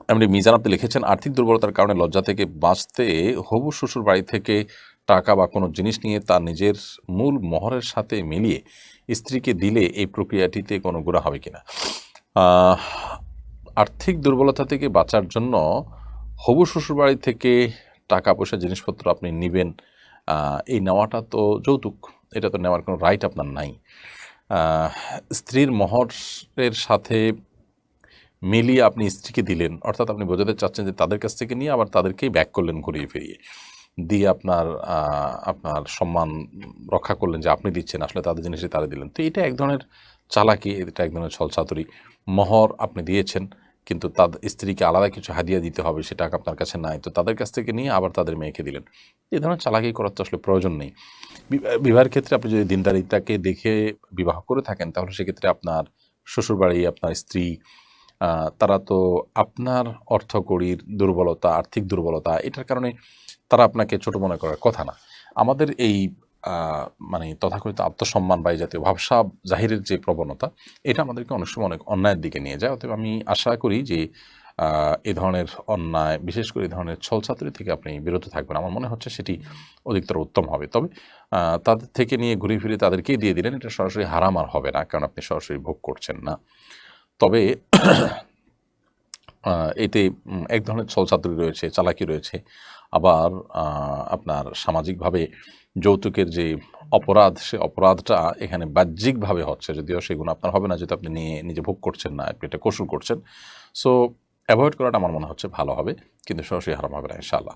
এমনি মিজান আপনি লিখেছেন, আর্থিক দুর্বলতার কারণে লজ্জা থেকে বাঁচতে হবু শ্বশুর বাড়ি থেকে টাকা বা কোনো জিনিস নিয়ে তার নিজের মূল মোহরের সাথে মিলিয়ে স্ত্রীকে দিলে এই প্রক্রিয়াটিতে কোনো গুনাহ হবে কিনা? আহ, আর্থিক দুর্বলতা থেকে বাঁচার জন্য হবু শ্বশুর বাড়ি থেকে টাকা পয়সা জিনিসপত্র আপনি নেবেন, এই নেওয়াটা তো যৌতুক, এটা তো নেওয়ার কোনো রাইট আপনার নাই। আহ, স্ত্রীর মোহরের সাথে মিলিয়ে আপনি স্ত্রীকে দিলেন, অর্থাৎ আপনি বোঝাতে চাচ্ছেন যে তাদের কাছ থেকে নিয়ে আবার তাদেরকেই ব্যাক করলেন ঘুরিয়ে ফিরিয়ে, দিয়ে আপনার সম্মান রক্ষা করলেন যে আপনি দিচ্ছেন, আসলে তাদের জিনিসই তারা দিলেন। তো এটা এক ধরনের চালাকি, এটা এক ধরনের ছলচাতুরি। মোহর আপনি দিয়েছেন, কিন্তু তাদের স্ত্রীকে আলাদা কিছু হাদিয়া দিতে হবে, সেটা আপনার কাছে নাই, তো তাদের কাছ থেকে নিয়ে আবার তাদের মেয়েকে দিলেন। এই ধরনের চালাকি করার তো আসলে প্রয়োজন নেই। বিবাহের ক্ষেত্রে আপনি যদি দিনদারিতাকে দেখে বিবাহ করে থাকেন, তাহলে সেক্ষেত্রে আপনার শ্বশুরবাড়ি, আপনার স্ত্রী, তারা তো আপনার অর্থকড়ির দুর্বলতা, আর্থিক দুর্বলতা, এটার কারণে তারা আপনাকে ছোট মনে করার কথা না। আমাদের এই মানে তথাকথিত আত্মসম্মান বা এই জাতীয় ভাবসাব জাহিরের যে প্রবণতা, এটা আমাদেরকে অনেক সময় অনেক অন্যায়ের দিকে নিয়ে যায়। অতএব আমি আশা করি যে এ ধরনের অন্যায়, বিশেষ করে এই ধরনের ছলচাতুরি থেকে আপনি বিরত থাকবেন। আমার মনে হচ্ছে সেটি অধিকতর উত্তম হবে। তবে তাদের থেকে নিয়ে ঘুরে ফিরে তাদেরকেই দিয়ে দিলেন, এটা সরাসরি হারাম আর হবে না, কারণ আপনি সরাসরি ভোগ করছেন না। তবে এতে এক ধরনের ছলচাতুরি রয়েছে, চালাকি রয়েছে। আবার আপনার সামাজিকভাবে যৌতুকের যে অপরাধ, সে অপরাধটা এখানে বাহ্যিকভাবে হচ্ছে। যদিও সেগুলো আপনার হবে না, যেহেতু আপনি নিয়ে নিজে ভোগ করছেন না, আপনি এটা কসুর করছেন। সো এভয়েড করাটা আমার মনে হচ্ছে ভালো হবে, কিন্তু সরাসরি হারাম হবে না ইনশাআল্লাহ।